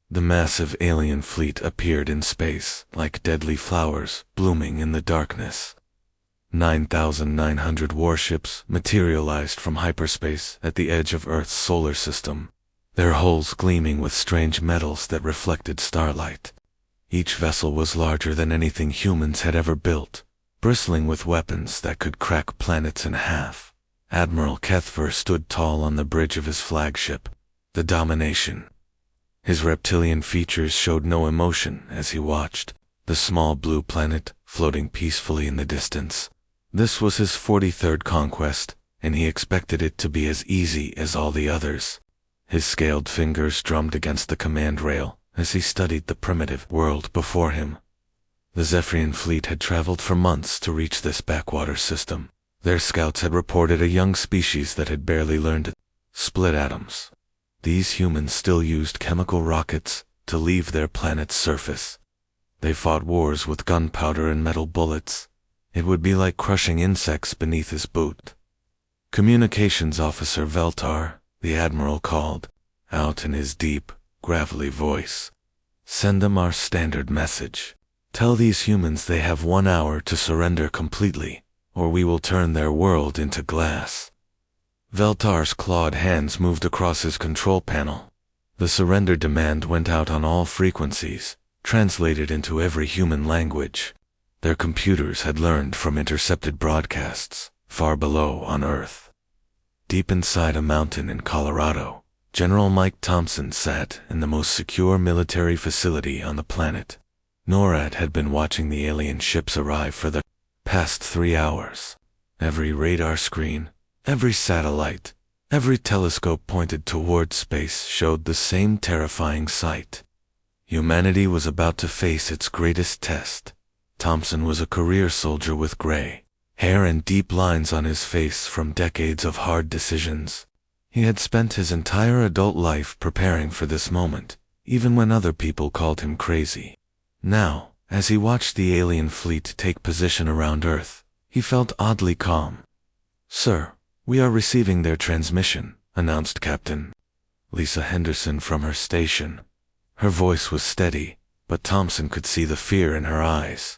The massive alien fleet appeared in space, like deadly flowers blooming in the darkness. 9,900 warships materialized from hyperspace at the edge of Earth's solar system, their hulls gleaming with strange metals that reflected starlight. Each vessel was larger than anything humans had ever built, bristling with weapons that could crack planets in half. Admiral Kethver stood tall on the bridge of his flagship, the Domination. His reptilian features showed no emotion as he watched the small blue planet floating peacefully in the distance. This was his 43rd conquest, and he expected it to be as easy as all the others. His scaled fingers drummed against the command rail as he studied the primitive world before him. The Zephyrian fleet had traveled for months to reach this backwater system. Their scouts had reported a young species that had barely learned to split atoms. These humans still used chemical rockets to leave their planet's surface. They fought wars with gunpowder and metal bullets. It would be like crushing insects beneath his boot. Communications Officer Veltar, the Admiral called out in his deep, gravelly voice. Send them our standard message. Tell these humans they have 1 hour to surrender completely, or we will turn their world into glass. Veltar's clawed hands moved across his control panel. The surrender demand went out on all frequencies, translated into every human language. Their computers had learned from intercepted broadcasts, far below on Earth. Deep inside a mountain in Colorado, General Mike Thompson sat in the most secure military facility on the planet. NORAD had been watching the alien ships arrive for the past 3 hours. Every radar screen, every satellite, every telescope pointed toward space showed the same terrifying sight. Humanity was about to face its greatest test. Thompson was a career soldier with gray hair and deep lines on his face from decades of hard decisions. He had spent his entire adult life preparing for this moment, even when other people called him crazy. Now, as he watched the alien fleet take position around Earth, he felt oddly calm. "Sir, we are receiving their transmission," announced Captain Lisa Henderson from her station. Her voice was steady, but Thompson could see the fear in her eyes.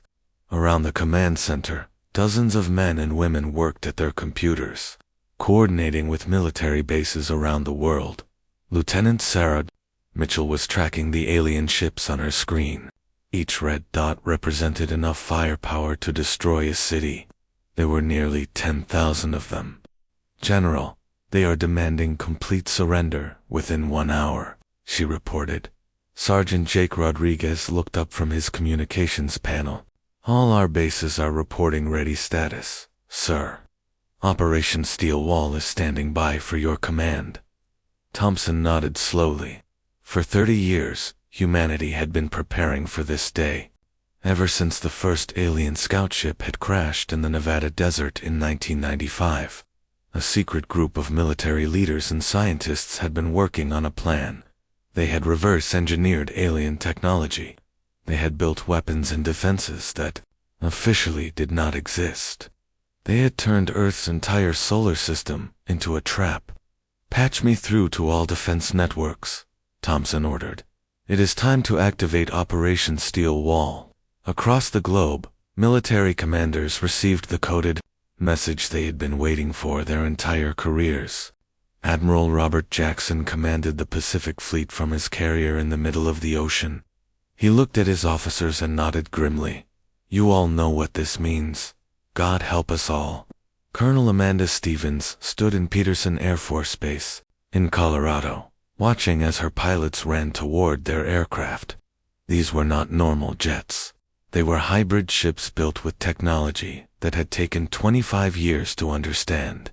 Around the command center, dozens of men and women worked at their computers, coordinating with military bases around the world. Lieutenant Sarah Mitchell was tracking the alien ships on her screen. Each red dot represented enough firepower to destroy a city. There were nearly 10,000 of them. "General, they are demanding complete surrender within 1 hour," she reported. Sergeant Jake Rodriguez looked up from his communications panel. "All our bases are reporting ready status, sir. Operation Steel Wall is standing by for your command." Thompson nodded slowly. For 30 years, humanity had been preparing for this day. Ever since the first alien scout ship had crashed in the Nevada desert in 1995, a secret group of military leaders and scientists had been working on a plan. They had reverse-engineered alien technology. They had built weapons and defenses that officially did not exist. They had turned Earth's entire solar system into a trap. "Patch me through to all defense networks," Thompson ordered. "It is time to activate Operation Steel Wall." Across the globe, military commanders received the coded message they had been waiting for their entire careers. Admiral Robert Jackson commanded the Pacific Fleet from his carrier in the middle of the ocean. He looked at his officers and nodded grimly. "You all know what this means. God help us all." Colonel Amanda Stevens stood in Peterson Air Force Base in Colorado, watching as her pilots ran toward their aircraft. These were not normal jets. They were hybrid ships built with technology that had taken 25 years to understand.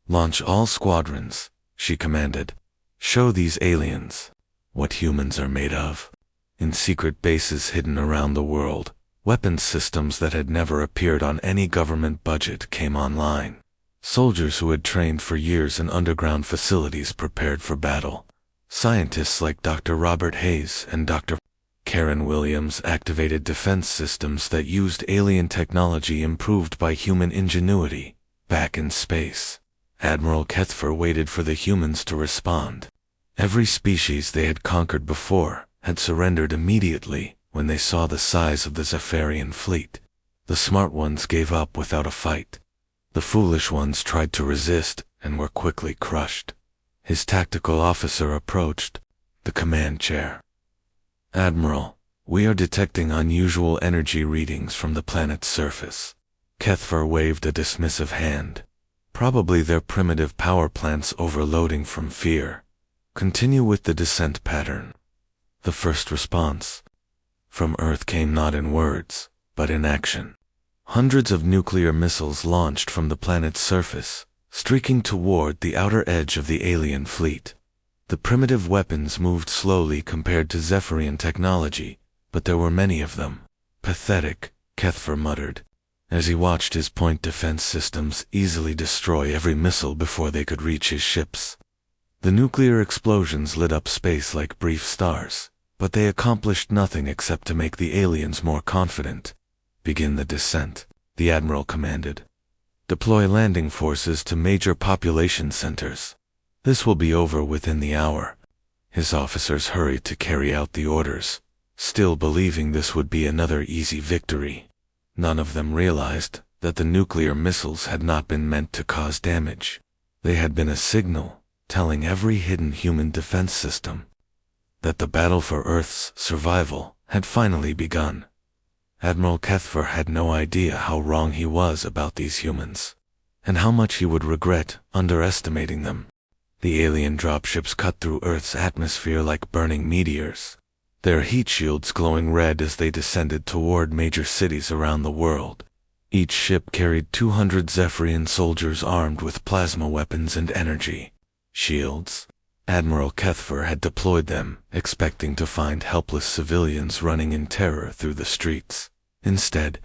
"Launch all squadrons," she commanded. "Show these aliens what humans are made of." In secret bases hidden around the world, weapons systems that had never appeared on any government budget came online. Soldiers who had trained for years in underground facilities prepared for battle. Scientists like Dr. Robert Hayes and Dr. Karen Williams activated defense systems that used alien technology improved by human ingenuity. Back in space, Admiral Kethver waited for the humans to respond. Every species they had conquered before had surrendered immediately when they saw the size of the Zephyrian fleet. The smart ones gave up without a fight. The foolish ones tried to resist and were quickly crushed. His tactical officer approached the command chair. "Admiral, we are detecting unusual energy readings from the planet's surface." Kethfer waved a dismissive hand. "Probably their primitive power plants overloading from fear. Continue with the descent pattern." The first response from Earth came not in words, but in action. Hundreds of nuclear missiles launched from the planet's surface, streaking toward the outer edge of the alien fleet. The primitive weapons moved slowly compared to Zephyrian technology, but there were many of them. "Pathetic," Kethfer muttered, as he watched his point defense systems easily destroy every missile before they could reach his ships. The nuclear explosions lit up space like brief stars, but they accomplished nothing except to make the aliens more confident. "Begin the descent," the Admiral commanded. "Deploy landing forces to major population centers. This will be over within the hour." His officers hurried to carry out the orders, still believing this would be another easy victory. None of them realized that the nuclear missiles had not been meant to cause damage. They had been a signal telling every hidden human defense system that the battle for Earth's survival had finally begun. Admiral Kethfer had no idea how wrong he was about these humans, and how much he would regret underestimating them. The alien dropships cut through Earth's atmosphere like burning meteors, their heat shields glowing red as they descended toward major cities around the world. Each ship carried 200 Zephyrian soldiers armed with plasma weapons and energy shields. Admiral Kethfer had deployed them, expecting to find helpless civilians running in terror through the streets. Instead,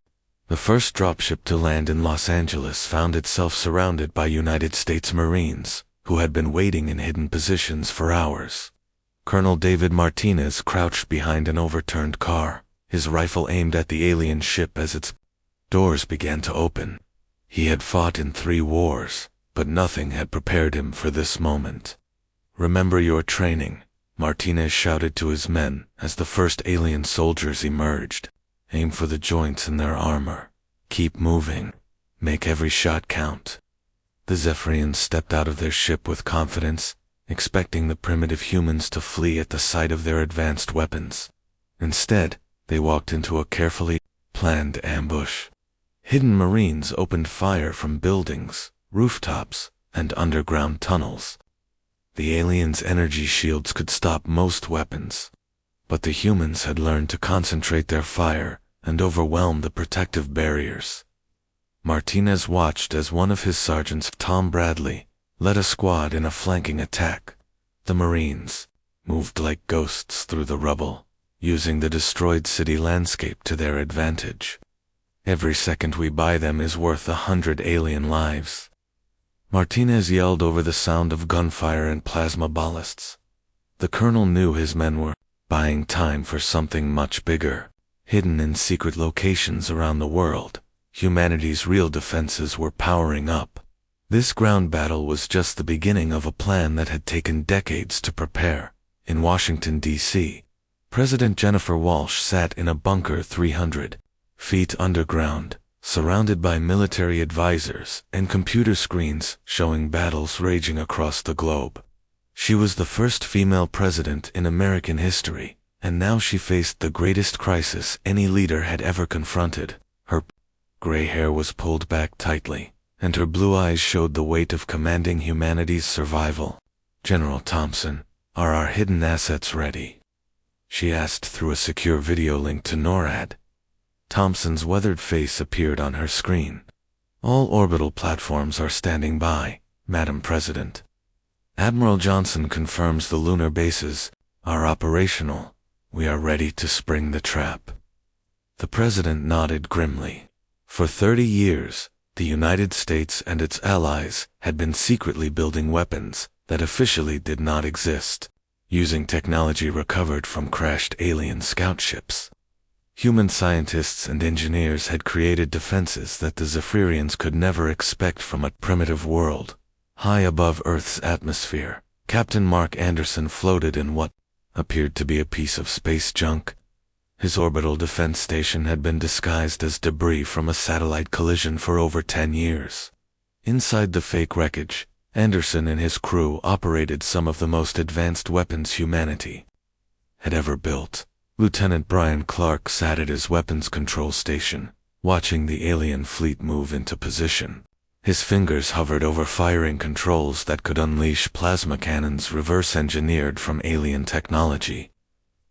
the first dropship to land in Los Angeles found itself surrounded by United States Marines, who had been waiting in hidden positions for hours. Colonel David Martinez crouched behind an overturned car, his rifle aimed at the alien ship as its doors began to open. He had fought in 3 wars, but nothing had prepared him for this moment. "Remember your training," Martinez shouted to his men as the first alien soldiers emerged. "Aim for the joints in their armor. Keep moving. Make every shot count." The Zephyrians stepped out of their ship with confidence, expecting the primitive humans to flee at the sight of their advanced weapons. Instead, they walked into a carefully planned ambush. Hidden Marines opened fire from buildings, rooftops, and underground tunnels. The aliens' energy shields could stop most weapons, but the humans had learned to concentrate their fire and overwhelm the protective barriers. Martinez watched as one of his sergeants, Tom Bradley, led a squad in a flanking attack. The Marines moved like ghosts through the rubble, using the destroyed city landscape to their advantage. "Every second we buy them is worth 100 alien lives," Martinez yelled over the sound of gunfire and plasma ballasts. The colonel knew his men were buying time for something much bigger. Hidden in secret locations around the world, humanity's real defenses were powering up. This ground battle was just the beginning of a plan that had taken decades to prepare. In Washington, D.C., President Jennifer Walsh sat in a bunker 300 feet underground, surrounded by military advisors and computer screens showing battles raging across the globe. She was the first female president in American history, and now she faced the greatest crisis any leader had ever confronted. Her gray hair was pulled back tightly, and her blue eyes showed the weight of commanding humanity's survival. "General Thompson, are our hidden assets ready?" she asked through a secure video link to NORAD. Thompson's weathered face appeared on her screen. "All orbital platforms are standing by, Madam President. Admiral Johnson confirms the lunar bases are operational. We are ready to spring the trap." The president nodded grimly. For 30 years, the United States and its allies had been secretly building weapons that officially did not exist, using technology recovered from crashed alien scout ships. Human scientists and engineers had created defenses that the Zephyrians could never expect from a primitive world. High above Earth's atmosphere, Captain Mark Anderson floated in what appeared to be a piece of space junk. His orbital defense station had been disguised as debris from a satellite collision for over 10 years. Inside the fake wreckage, Anderson and his crew operated some of the most advanced weapons humanity had ever built. Lieutenant Brian Clark sat at his weapons control station, watching the alien fleet move into position. His fingers hovered over firing controls that could unleash plasma cannons reverse-engineered from alien technology.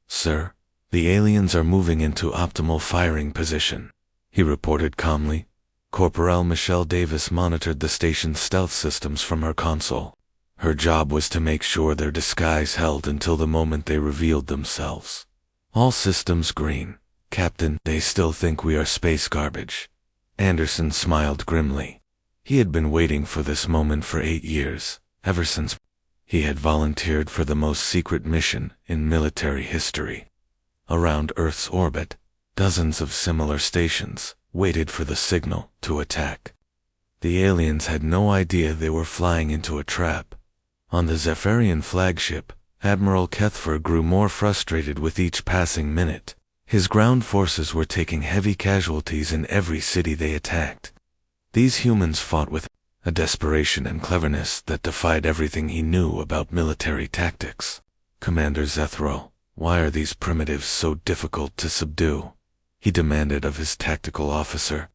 "Sir, the aliens are moving into optimal firing position," he reported calmly. Corporal Michelle Davis monitored the station's stealth systems from her console. Her job was to make sure their disguise held until the moment they revealed themselves. "All systems green, Captain. They still think we are space garbage." Anderson smiled grimly. He had been waiting for this moment for 8 years, ever since he had volunteered for the most secret mission in military history. Around Earth's orbit, dozens of similar stations waited for the signal to attack. The aliens had no idea they were flying into a trap. On the Zephyrian flagship, Admiral Kethfer grew more frustrated with each passing minute. His ground forces were taking heavy casualties in every city they attacked. These humans fought with a desperation and cleverness that defied everything he knew about military tactics. "Commander Zethro, why are these primitives so difficult to subdue?" he demanded of his tactical officer.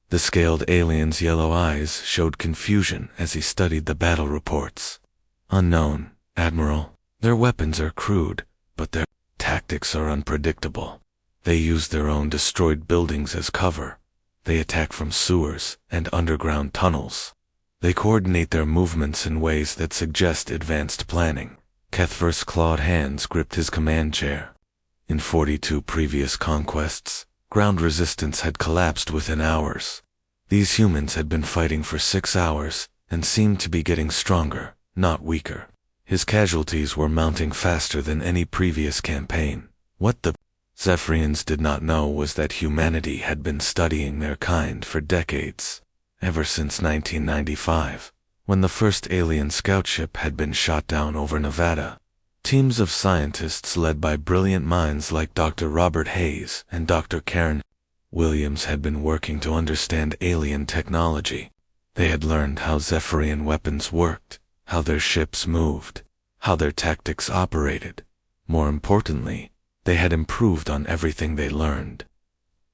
The scaled alien's yellow eyes showed confusion as he studied the battle reports. "Unknown, Admiral. Their weapons are crude, but their tactics are unpredictable. They use their own destroyed buildings as cover. They attack from sewers and underground tunnels. They coordinate their movements in ways that suggest advanced planning." Kethfer's clawed hands gripped his command chair. In 42 previous conquests, ground resistance had collapsed within hours. These humans had been fighting for 6 hours and seemed to be getting stronger, not weaker. His casualties were mounting faster than any previous campaign. What the Zephyrians did not know was that humanity had been studying their kind for decades, ever since 1995, when the first alien scout ship had been shot down over Nevada. Teams of scientists led by brilliant minds like Dr. Robert Hayes and Dr. Karen Williams had been working to understand alien technology. They had learned how Zephyrian weapons worked, how their ships moved, how their tactics operated. More importantly, they had improved on everything they learned.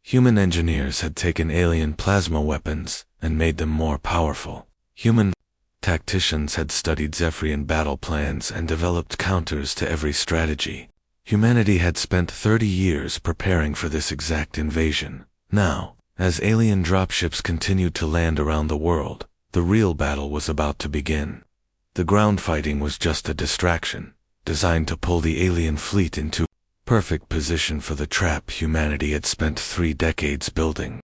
Human engineers had taken alien plasma weapons and made them more powerful. Human tacticians had studied Zephyrian battle plans and developed counters to every strategy. Humanity had spent 30 years preparing for this exact invasion. Now, as alien dropships continued to land around the world, the real battle was about to begin. The ground fighting was just a distraction, designed to pull the alien fleet into perfect position for the trap humanity had spent 3 decades building.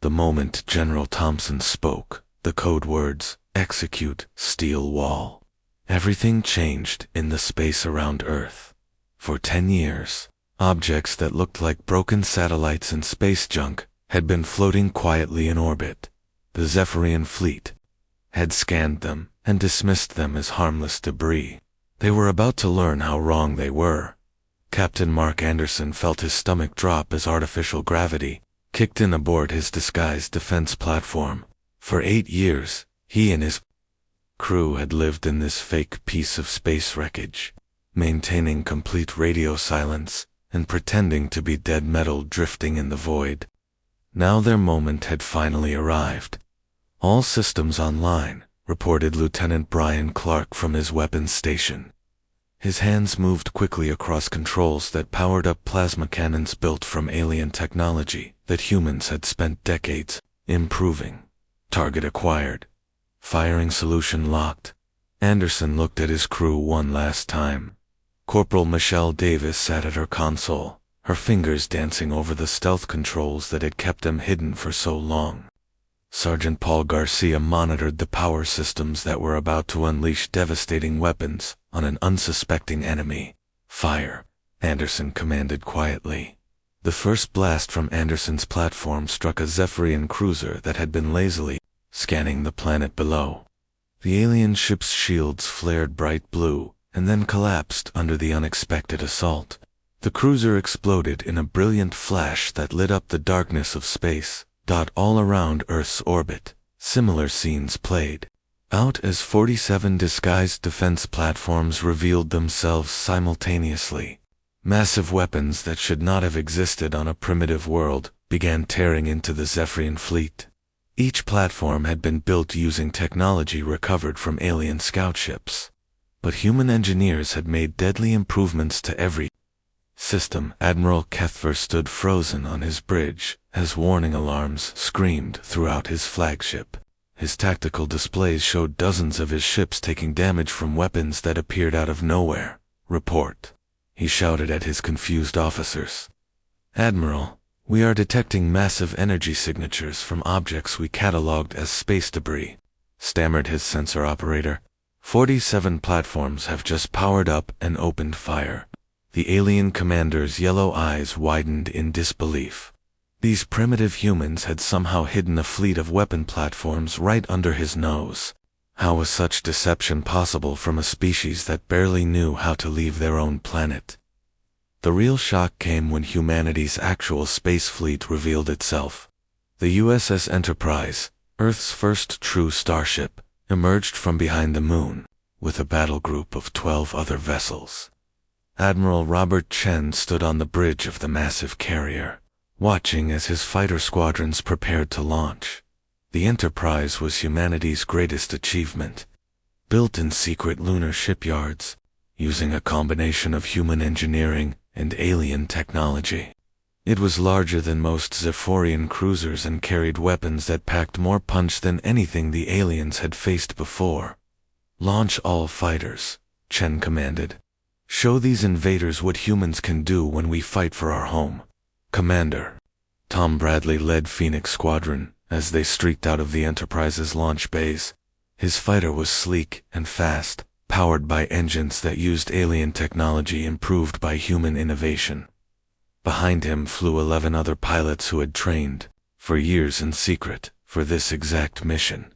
The moment General Thompson spoke, the code words, "Execute, Steel Wall," everything changed in the space around Earth. For 10 years, objects that looked like broken satellites and space junk had been floating quietly in orbit. The Zephyrian fleet had scanned them and dismissed them as harmless debris. They were about to learn how wrong they were. Captain Mark Anderson felt his stomach drop as artificial gravity kicked in aboard his disguised defense platform. For 8 years, he and his crew had lived in this fake piece of space wreckage, maintaining complete radio silence and pretending to be dead metal drifting in the void. Now their moment had finally arrived. "All systems online," reported Lieutenant Brian Clark from his weapons station. His hands moved quickly across controls that powered up plasma cannons built from alien technology that humans had spent decades improving. "Target acquired. Firing solution locked." Anderson looked at his crew one last time. Corporal Michelle Davis sat at her console, her fingers dancing over the stealth controls that had kept them hidden for so long. Sergeant Paul Garcia monitored the power systems that were about to unleash devastating weapons on an unsuspecting enemy. "Fire," Anderson commanded quietly. The first blast from Anderson's platform struck a Zephyrian cruiser that had been lazily scanning the planet below. The alien ship's shields flared bright blue, and then collapsed under the unexpected assault. The cruiser exploded in a brilliant flash that lit up the darkness of space. All around Earth's orbit, similar scenes played out as 47 disguised defense platforms revealed themselves simultaneously. Massive weapons that should not have existed on a primitive world began tearing into the Zephyrian fleet. Each platform had been built using technology recovered from alien scout ships, but human engineers had made deadly improvements to every system. Admiral Kethver stood frozen on his bridge as warning alarms screamed throughout his flagship. His tactical displays showed dozens of his ships taking damage from weapons that appeared out of nowhere. "Report," he shouted at his confused officers. "Admiral, we are detecting massive energy signatures from objects we catalogued as space debris," stammered his sensor operator. 47 platforms have just powered up and opened fire." The alien commander's yellow eyes widened in disbelief. These primitive humans had somehow hidden a fleet of weapon platforms right under his nose. How was such deception possible from a species that barely knew how to leave their own planet? The real shock came when humanity's actual space fleet revealed itself. The USS Enterprise, Earth's first true starship, emerged from behind the moon, with a battle group of 12 other vessels. Admiral Robert Chen stood on the bridge of the massive carrier, watching as his fighter squadrons prepared to launch. The Enterprise was humanity's greatest achievement. Built in secret lunar shipyards, using a combination of human engineering and alien technology. It was larger than most Zephyrian cruisers and carried weapons that packed more punch than anything the aliens had faced before. "Launch all fighters," Chen commanded. "Show these invaders what humans can do when we fight for our home." "Commander." Tom Bradley led Phoenix Squadron as they streaked out of the Enterprise's launch bays. His fighter was sleek and fast, powered by engines that used alien technology improved by human innovation. Behind him flew 11 other pilots who had trained, for years in secret, for this exact mission.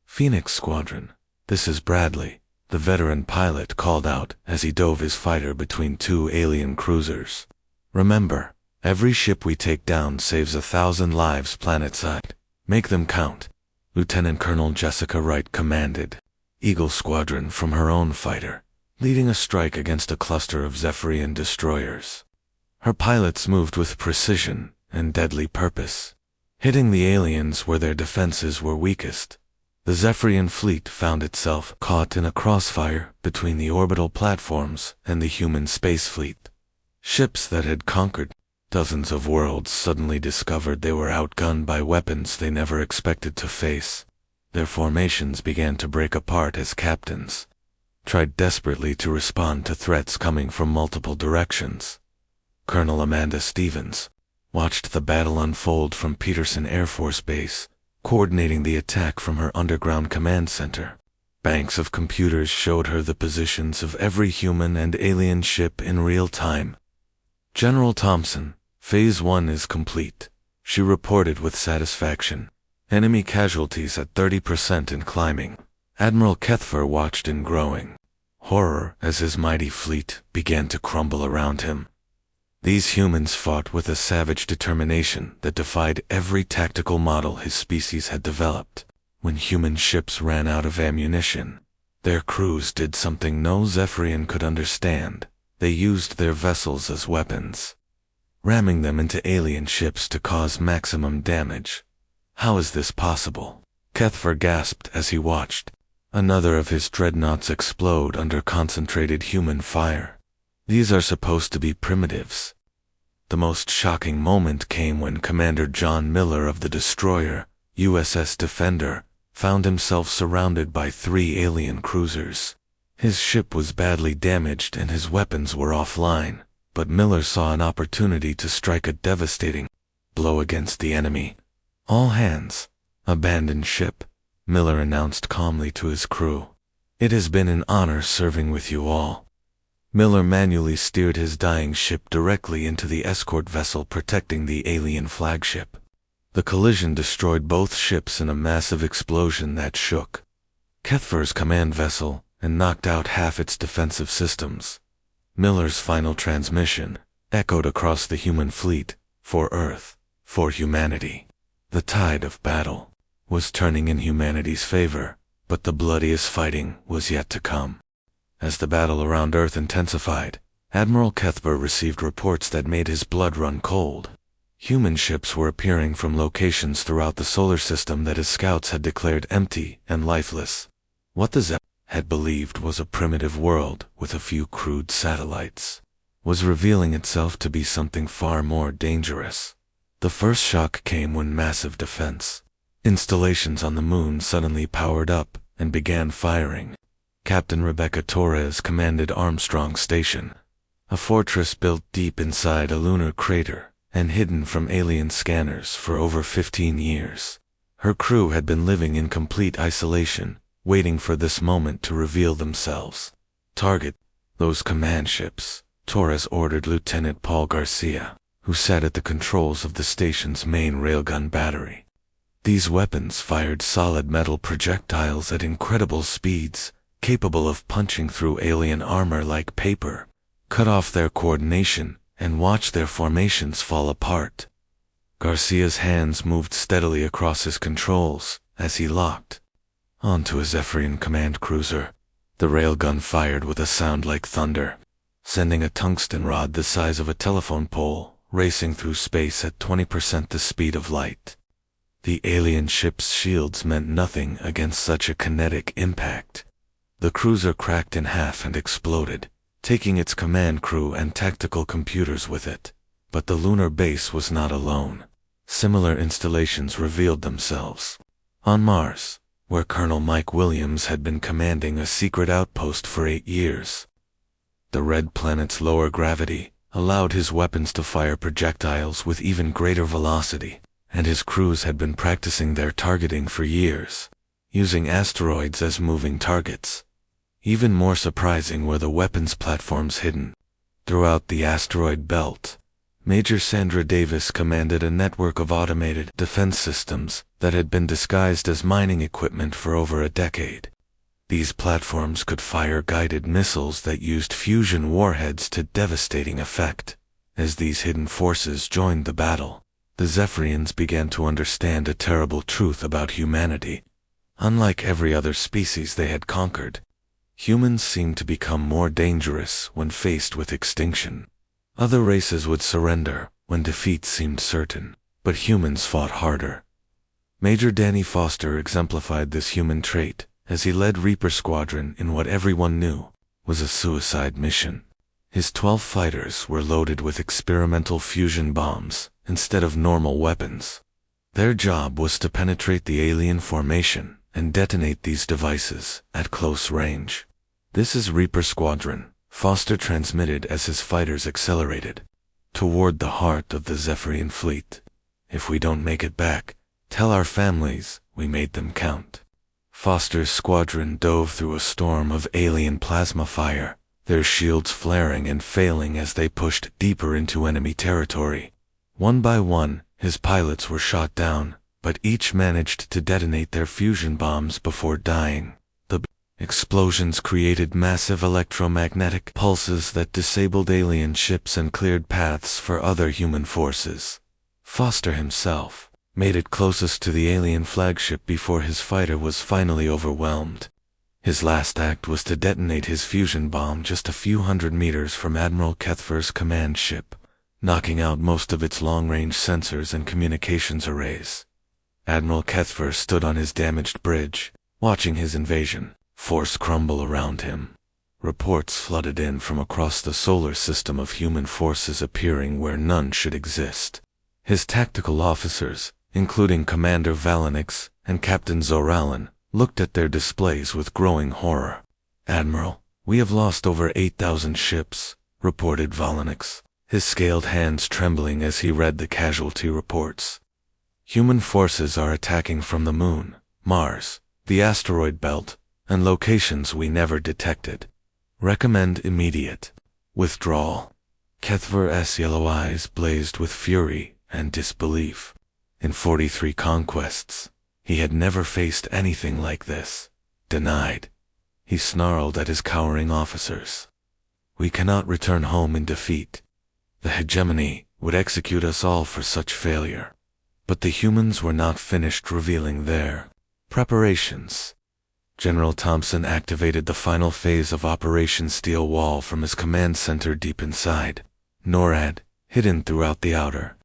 "Phoenix Squadron, this is Bradley," the veteran pilot called out as he dove his fighter between two alien cruisers. "Remember, every ship we take down saves 1,000 lives planetside. Make them count," Lieutenant Colonel Jessica Wright commanded. Eagle Squadron from her own fighter, leading a strike against a cluster of Zephyrian destroyers. Her pilots moved with precision and deadly purpose, hitting the aliens where their defenses were weakest. The Zephyrian fleet found itself caught in a crossfire between the orbital platforms and the human space fleet. Ships that had conquered dozens of worlds suddenly discovered they were outgunned by weapons they never expected to face. Their formations began to break apart as captains tried desperately to respond to threats coming from multiple directions. Colonel Amanda Stevens watched the battle unfold from Peterson Air Force Base, coordinating the attack from her underground command center. Banks of computers showed her the positions of every human and alien ship in real time. "General Thompson, Phase 1 is complete," she reported with satisfaction. "Enemy casualties at 30% and climbing." Admiral Kethver watched in growing horror as his mighty fleet began to crumble around him. These humans fought with a savage determination that defied every tactical model his species had developed. When human ships ran out of ammunition, their crews did something no Zephyrian could understand. They used their vessels as weapons, ramming them into alien ships to cause maximum damage. "How is this possible?" Kethver gasped as he watched another of his dreadnoughts explode under concentrated human fire. These are supposed to be primitives. The most shocking moment came when Commander John Miller of the destroyer, USS Defender, found himself surrounded by 3 alien cruisers. His ship was badly damaged and his weapons were offline, but Miller saw an opportunity to strike a devastating blow against the enemy. "All hands, abandon ship," Miller announced calmly to his crew. "It has been an honor serving with you all." Miller manually steered his dying ship directly into the escort vessel protecting the alien flagship. The collision destroyed both ships in a massive explosion that shook Kethver's command vessel and knocked out half its defensive systems. Miller's final transmission echoed across the human fleet, for Earth, for humanity. The tide of battle was turning in humanity's favor, but the bloodiest fighting was yet to come. As the battle around Earth intensified, Admiral Cuthbert received reports that made his blood run cold. Human ships were appearing from locations throughout the solar system that his scouts had declared empty and lifeless. What the Zep had believed was a primitive world with a few crude satellites was revealing itself to be something far more dangerous. The first shock came when massive defense installations on the moon suddenly powered up and began firing. Captain Rebecca Torres commanded Armstrong Station, a fortress built deep inside a lunar crater and hidden from alien scanners for over 15 years. Her crew had been living in complete isolation, waiting for this moment to reveal themselves. Target those command ships, Torres ordered Lieutenant Paul Garcia, who sat at the controls of the station's main railgun battery. These weapons fired solid metal projectiles at incredible speeds, capable of punching through alien armor like paper, cut off their coordination, and watch their formations fall apart. Garcia's hands moved steadily across his controls as he locked onto a Zephyrian command cruiser. The railgun fired with a sound like thunder, sending a tungsten rod the size of a telephone pole racing through space at 20% the speed of light. The alien ship's shields meant nothing against such a kinetic impact. The cruiser cracked in half and exploded, taking its command crew and tactical computers with it. But the lunar base was not alone. Similar installations revealed themselves. On Mars, where Colonel Mike Williams had been commanding a secret outpost for 8 years. The red planet's lower gravity allowed his weapons to fire projectiles with even greater velocity, and his crews had been practicing their targeting for years, using asteroids as moving targets. Even more surprising were the weapons platforms hidden throughout the asteroid belt. Major Sandra Davis commanded a network of automated defense systems that had been disguised as mining equipment for over a decade. These platforms could fire guided missiles that used fusion warheads to devastating effect. As these hidden forces joined the battle, the Zephyrians began to understand a terrible truth about humanity. Unlike every other species they had conquered, humans seemed to become more dangerous when faced with extinction. Other races would surrender when defeat seemed certain, but humans fought harder. Major Danny Foster exemplified this human trait as he led Reaper Squadron in what everyone knew was a suicide mission. His 12 fighters were loaded with experimental fusion bombs instead of normal weapons. Their job was to penetrate the alien formation and detonate these devices at close range. "This is Reaper Squadron," Foster transmitted as his fighters accelerated toward the heart of the Zephyrian fleet. "If we don't make it back, tell our families we made them count." Foster's squadron dove through a storm of alien plasma fire, their shields flaring and failing as they pushed deeper into enemy territory. One by one, his pilots were shot down, but each managed to detonate their fusion bombs before dying. The explosions created massive electromagnetic pulses that disabled alien ships and cleared paths for other human forces. Foster himself made it closest to the alien flagship before his fighter was finally overwhelmed. His last act was to detonate his fusion bomb just a few hundred meters from Admiral Cuthbert's command ship, knocking out most of its long-range sensors and communications arrays. Admiral Cuthbert stood on his damaged bridge, watching his invasion force crumble around him. Reports flooded in from across the solar system of human forces appearing where none should exist. His tactical officers, including Commander Valenix and Captain Zoralin, looked at their displays with growing horror. "Admiral, we have lost over 8,000 ships," reported Valenix, his scaled hands trembling as he read the casualty reports. "Human forces are attacking from the moon, Mars, the asteroid belt, and locations we never detected. Recommend immediate withdrawal." Cuthbert's yellow eyes blazed with fury and disbelief. In 43 conquests, he had never faced anything like this. Denied. He snarled at his cowering officers. "We cannot return home in defeat. The hegemony would execute us all for such failure." But the humans were not finished revealing their preparations. General Thompson activated the final phase of Operation Steel Wall from his command center deep inside NORAD, hidden throughout the outer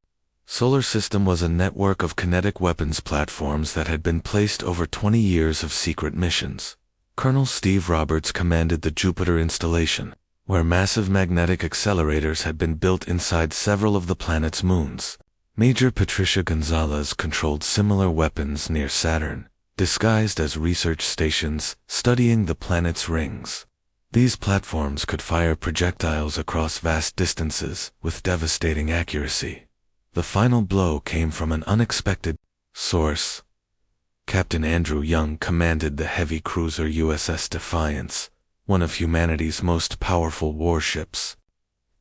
solar system, was a network of kinetic weapons platforms that had been placed over 20 years of secret missions. Colonel Steve Roberts commanded the Jupiter installation, where massive magnetic accelerators had been built inside several of the planet's moons. Major Patricia Gonzalez controlled similar weapons near Saturn, disguised as research stations studying the planet's rings. These platforms could fire projectiles across vast distances with devastating accuracy. The final blow came from an unexpected source. Captain Andrew Young commanded the heavy cruiser USS Defiance, one of humanity's most powerful warships.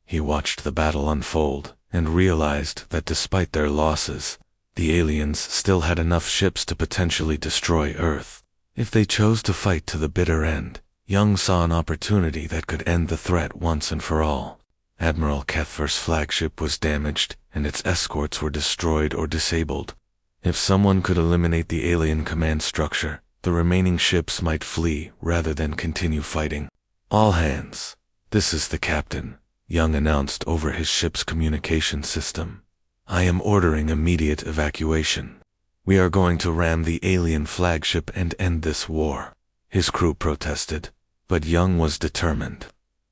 He watched the battle unfold and realized that despite their losses, the aliens still had enough ships to potentially destroy Earth. If they chose to fight to the bitter end, Young saw an opportunity that could end the threat once and for all. Admiral Cuthbert's flagship was damaged, and its escorts were destroyed or disabled. If someone could eliminate the alien command structure, the remaining ships might flee rather than continue fighting. "All hands. This is the captain," Young announced over his ship's communication system. "I am ordering immediate evacuation. We are going to ram the alien flagship and end this war." His crew protested, but Young was determined.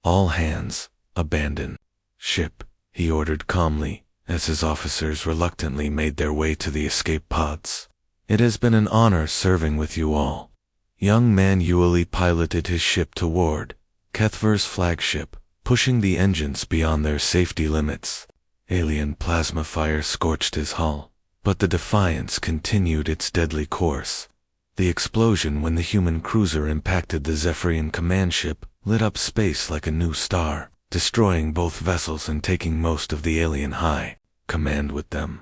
"All hands, abandon ship," he ordered calmly, as his officers reluctantly made their way to the escape pods. "It has been an honor serving with you all." Young manually piloted his ship toward Cuthbert's flagship, pushing the engines beyond their safety limits. Alien plasma fire scorched his hull, but the Defiance continued its deadly course. The explosion when the human cruiser impacted the Zephyrian command ship lit up space like a new star, destroying both vessels and taking most of the alien high command with them.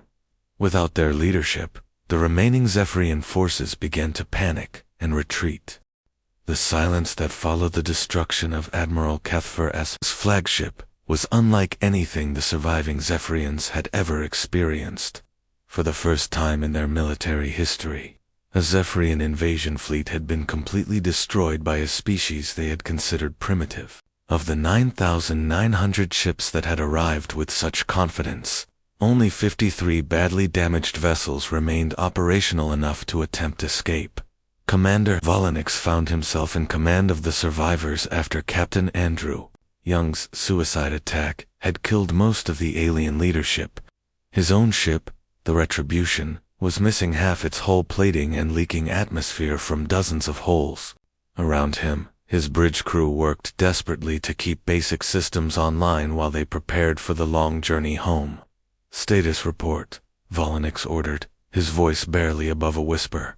Without their leadership, the remaining Zephyrian forces began to panic and retreat. The silence that followed the destruction of Admiral Cuthbert's flagship was unlike anything the surviving Zephyrians had ever experienced. For the first time in their military history, a Zephyrian invasion fleet had been completely destroyed by a species they had considered primitive. Of the 9,900 ships that had arrived with such confidence, only 53 badly damaged vessels remained operational enough to attempt escape. Commander Volinix found himself in command of the survivors after Captain Andrew Young's suicide attack had killed most of the alien leadership. His own ship, the Retribution, was missing half its hull plating and leaking atmosphere from dozens of holes. Around him, his bridge crew worked desperately to keep basic systems online while they prepared for the long journey home. "Status report," Volinix ordered, his voice barely above a whisper.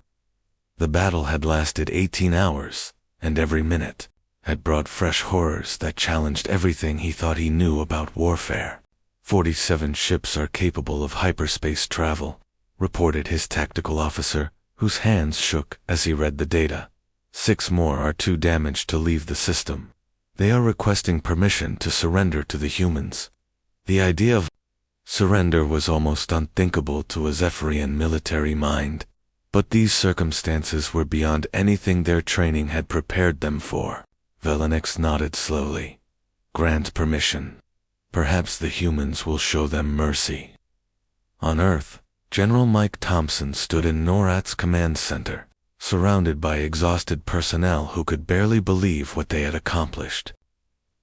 The battle had lasted 18 hours, and every minute had brought fresh horrors that challenged everything he thought he knew about warfare. 47 ships are capable of hyperspace travel, reported his tactical officer, whose hands shook as he read the data. 6 more are too damaged to leave the system. They are requesting permission to surrender to the humans. The idea of surrender was almost unthinkable to a Zephyrian military mind, but these circumstances were beyond anything their training had prepared them for. Volinix nodded slowly. "Grant permission. Perhaps the humans will show them mercy." On Earth, General Mike Thompson stood in NORAD's command center, surrounded by exhausted personnel who could barely believe what they had accomplished.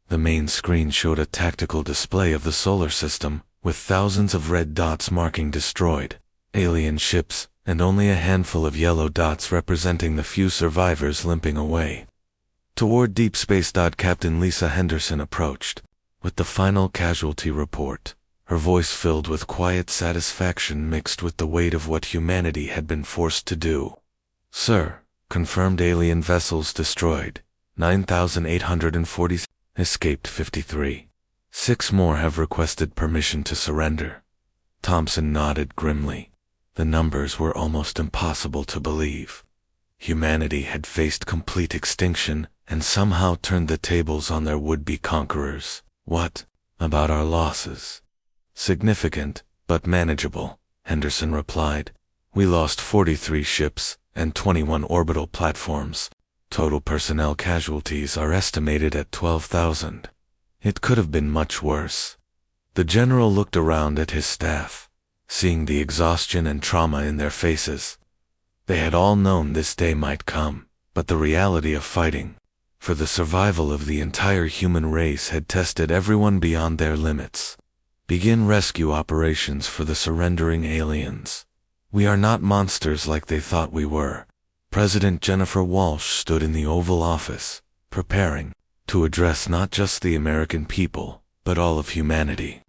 The main screen showed a tactical display of the solar system, with thousands of red dots marking destroyed alien ships, and only a handful of yellow dots representing the few survivors limping away. Toward deep space. Captain Lisa Henderson approached, with the final casualty report, her voice filled with quiet satisfaction mixed with the weight of what humanity had been forced to do. "Sir, confirmed alien vessels destroyed, 9,840, escaped 53. 6 more have requested permission to surrender." Thompson nodded grimly. The numbers were almost impossible to believe. Humanity had faced complete extinction, and somehow turned the tables on their would-be conquerors. What about our losses? Significant, but manageable, Henderson replied. We lost 43 ships and 21 orbital platforms. Total personnel casualties are estimated at 12,000. It could have been much worse. The general looked around at his staff, seeing the exhaustion and trauma in their faces. They had all known this day might come, but the reality of fighting for the survival of the entire human race had tested everyone beyond their limits. Begin rescue operations for the surrendering aliens. We are not monsters like they thought we were. President Jennifer Walsh stood in the Oval Office, preparing to address not just the American people, but all of humanity.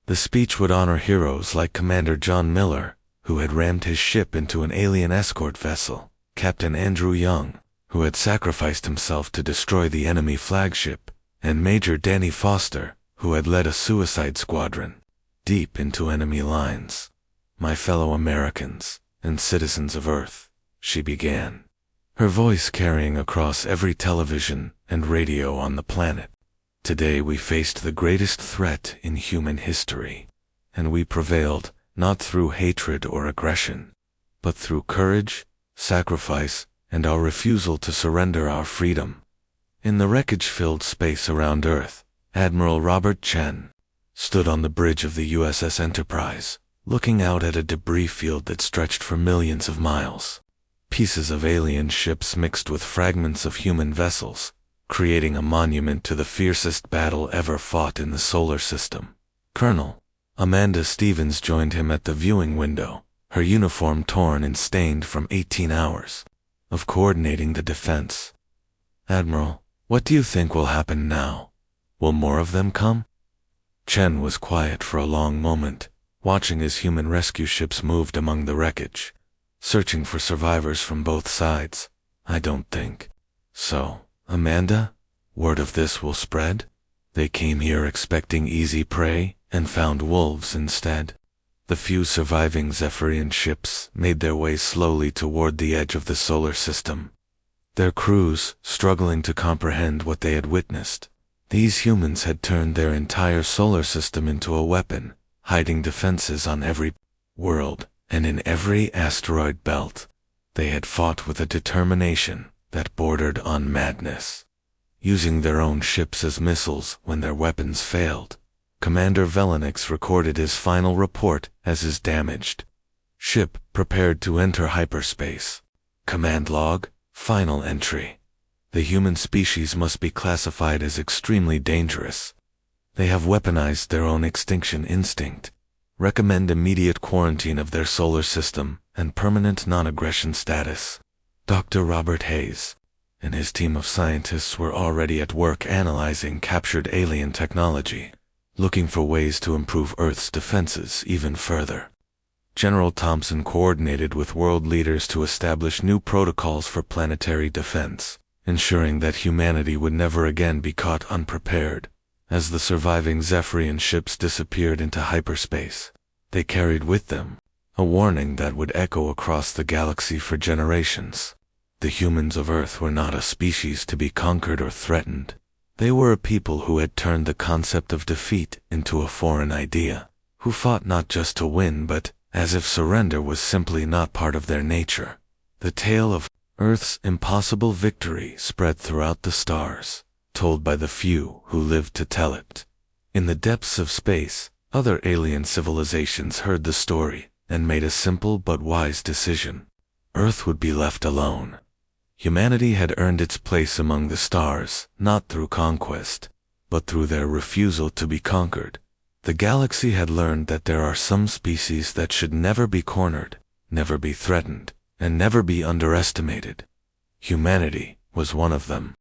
The speech would honor heroes like Commander John Miller, who had rammed his ship into an alien escort vessel, Captain Andrew Young, who had sacrificed himself to destroy the enemy flagship, and Major Danny Foster, who had led a suicide squadron deep into enemy lines. My fellow Americans and citizens of Earth, she began, her voice carrying across every television and radio on the planet. Today we faced the greatest threat in human history, and we prevailed not through hatred or aggression, but through courage, sacrifice, and our refusal to surrender our freedom. In the wreckage-filled space around Earth, Admiral Robert Chen stood on the bridge of the USS Enterprise, looking out at a debris field that stretched for millions of miles. Pieces of alien ships mixed with fragments of human vessels, creating a monument to the fiercest battle ever fought in the solar system. Colonel Amanda Stevens joined him at the viewing window, her uniform torn and stained from 18 hours of coordinating the defense. Admiral, what do you think will happen now? Will more of them come? Chen was quiet for a long moment, watching as human rescue ships moved among the wreckage, searching for survivors from both sides. I don't think so. Amanda, word of this will spread? They came here expecting easy prey and found wolves instead. The few surviving Zephyrian ships made their way slowly toward the edge of the solar system, their crews struggling to comprehend what they had witnessed. These humans had turned their entire solar system into a weapon, hiding defenses on every world and in every asteroid belt. They had fought with a determination that bordered on madness, using their own ships as missiles when their weapons failed. Commander Velenix recorded his final report as his damaged ship prepared to enter hyperspace. Command log, final entry. The human species must be classified as extremely dangerous. They have weaponized their own extinction instinct. Recommend immediate quarantine of their solar system and permanent non-aggression status. Dr. Robert Hayes and his team of scientists were already at work analyzing captured alien technology, looking for ways to improve Earth's defenses even further. General Thompson coordinated with world leaders to establish new protocols for planetary defense, ensuring that humanity would never again be caught unprepared. As the surviving Zephyrian ships disappeared into hyperspace, they carried with them a warning that would echo across the galaxy for generations. The humans of Earth were not a species to be conquered or threatened. They were a people who had turned the concept of defeat into a foreign idea, who fought not just to win but as if surrender was simply not part of their nature. The tale of Earth's impossible victory spread throughout the stars, told by the few who lived to tell it. In the depths of space, other alien civilizations heard the story and made a simple but wise decision. Earth would be left alone. Humanity had earned its place among the stars, not through conquest, but through their refusal to be conquered. The galaxy had learned that there are some species that should never be cornered, never be threatened, and never be underestimated. Humanity was one of them.